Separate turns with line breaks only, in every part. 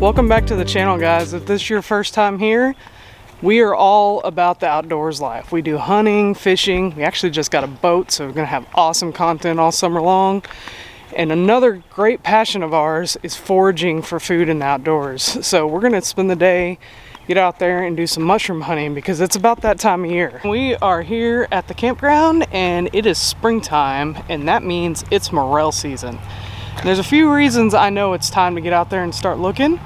Welcome back to the channel, guys. If this is your first time here, we are all about the outdoors life. We do hunting, fishing. We actually just got a boat, so we're gonna have awesome content all summer long. And another great passion of ours is foraging for food in the outdoors. So we're gonna spend the day, get out there and do some mushroom hunting because it's about that time of year. We are here at the campground and it is springtime, and that means it's morel season. There's a few reasons I know it's time to get out there and start looking.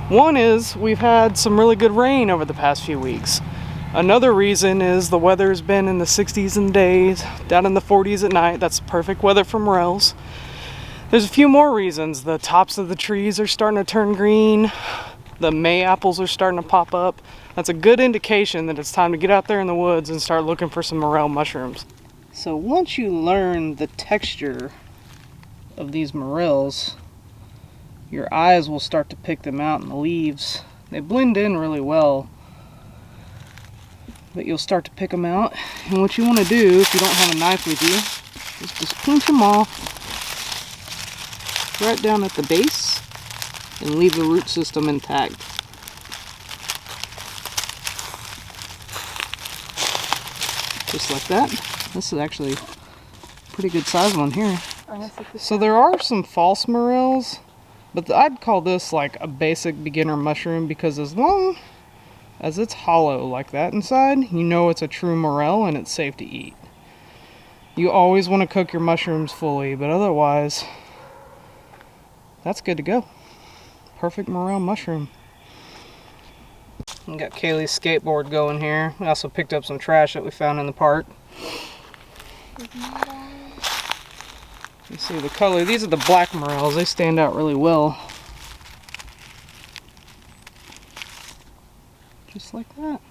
One is we've had some really good rain over the past few weeks. Another reason is the weather's been in the 60s in days, down in the 40s at night. That's perfect weather for morels. There's a few more reasons. The tops of the trees are starting to turn green. The May apples are starting to pop up. That's a good indication that it's time to get out there in the woods and start looking for some morel mushrooms. So once you learn the texture of these morels, your eyes will start to pick them out in the leaves. They blend in really well, but you'll start to pick them out. And what you want to do, if you don't have a knife with you, is just pinch them off right down at the base and leave the root system intact. Just like that. This is actually a pretty good size one here. So there are some false morels, but I'd call this like a basic beginner mushroom because as long as it's hollow like that inside, you know it's a true morel and it's safe to eat. You always want to cook your mushrooms fully, but otherwise, that's good to go. Perfect morel mushroom. We got Kaylee's skateboard going here. We also picked up some trash that we found in the park. You see the color, these are the black morels. They stand out really well. Just like that.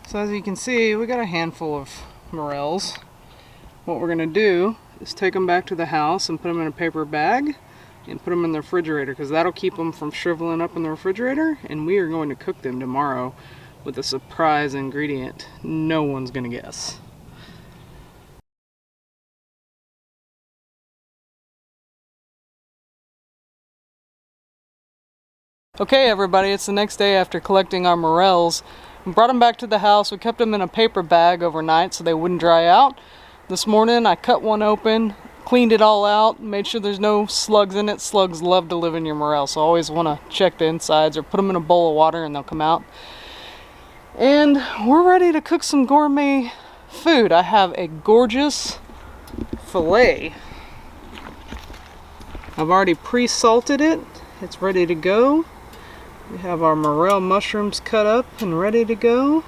So as you can see, we got a handful of morels. What we're gonna do is take them back to the house and put them in a paper bag and put them in the refrigerator because that'll keep them from shriveling up in the refrigerator, and we are going to cook them tomorrow with a surprise ingredient no one's gonna guess. Okay everybody, it's the next day after collecting our morels. We brought them back to the house. We kept them in a paper bag overnight so they wouldn't dry out. This morning I cut one open, cleaned it all out, made sure there's no slugs in it. Slugs love to live in your morel, so always want to check the insides or put them in a bowl of water and they'll come out. And we're ready to cook some gourmet food. I have a gorgeous filet. I've already pre-salted it. It's ready to go. We have our morel mushrooms cut up and ready to go.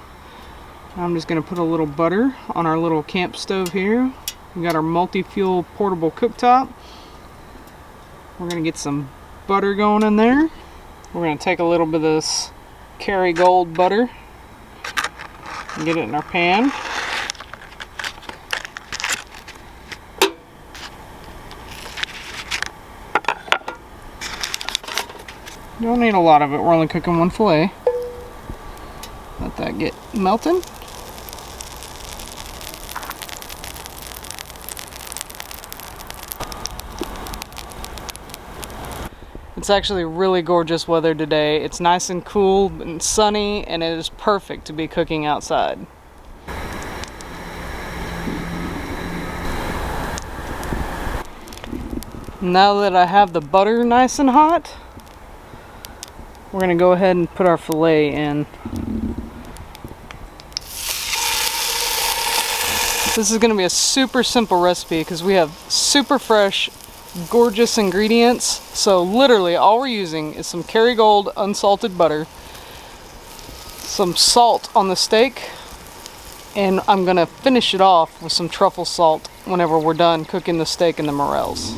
I'm just going to put a little butter on our little camp stove here. We got our multi-fuel portable cooktop. We're going to get some butter going in there. We're going to take a little bit of this Kerrygold butter and get it in our pan. Don't need a lot of it, we're only cooking one fillet. Let that get melted. It's actually really gorgeous weather today. It's nice and cool and sunny, and it is perfect to be cooking outside. Now that I have the butter nice and hot, we're going to go ahead and put our filet in. This is going to be a super simple recipe because we have super fresh, gorgeous ingredients. So literally all we're using is some Kerrygold unsalted butter, some salt on the steak, and I'm going to finish it off with some truffle salt whenever we're done cooking the steak and the morels.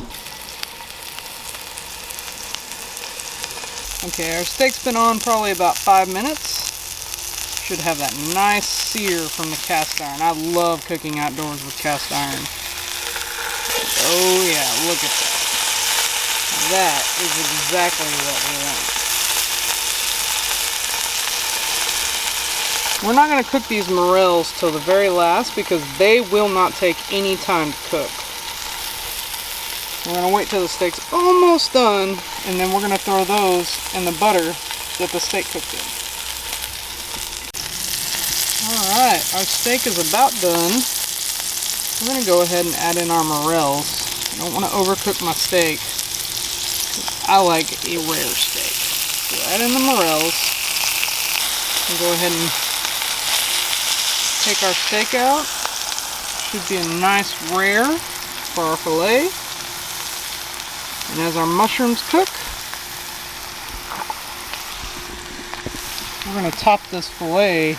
Okay, our steak's been on probably about 5 minutes. Should have that nice sear from the cast iron. I love cooking outdoors with cast iron. Oh yeah, look at that. That is exactly what we want. We're not going to cook these morels till the very last because they will not take any time to cook. We're gonna wait till the steak's almost done, and then we're gonna throw those in the butter that the steak cooked in. Alright, our steak is about done. We're gonna go ahead and add in our morels. I don't want to overcook my steak. I like a rare steak. So add in the morels. We'll go ahead and take our steak out. Should be a nice rare for our filet. And as our mushrooms cook, we're going to top this filet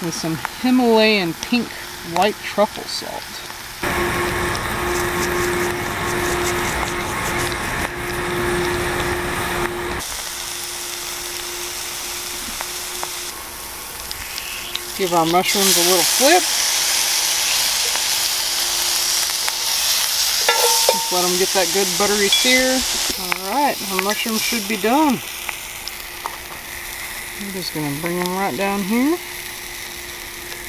with some Himalayan pink white truffle salt. Give our mushrooms a little flip. Just let them get that good buttery sear. Alright, our mushrooms should be done. I'm just going to bring them right down here.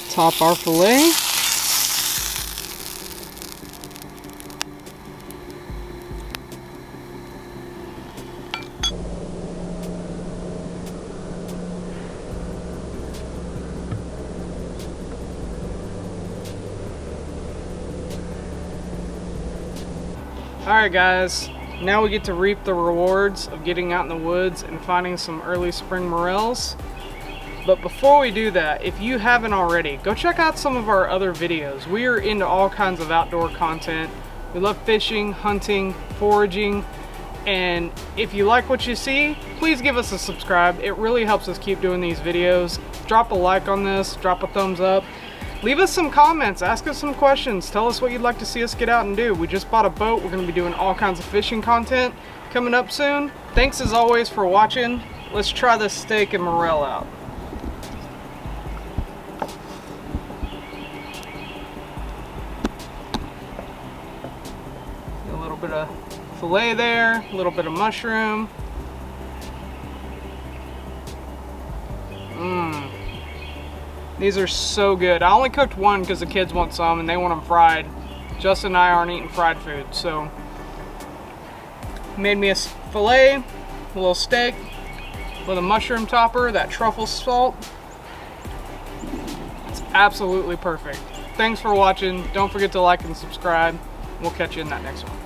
Top our filet. Alright guys, now we get to reap the rewards of getting out in the woods and finding some early spring morels. But before we do that, if you haven't already, go check out some of our other videos. We are into all kinds of outdoor content. We love fishing, hunting, foraging, and if you like what you see, please give us a subscribe. It really helps us keep doing these videos. Drop a like on this, drop a thumbs up. Leave us some comments, ask us some questions, tell us what you'd like to see us get out and do. We just bought a boat, we're going to be doing all kinds of fishing content coming up soon. Thanks as always for watching. Let's try this steak and morel out. A little bit of filet there, a little bit of mushroom. These are so good. I only cooked one because the kids want some and they want them fried. Justin and I aren't eating fried food, so made me a filet, a little steak with a mushroom topper, that truffle salt. It's absolutely perfect. Thanks for watching. Don't forget to like and subscribe. We'll catch you in that next one.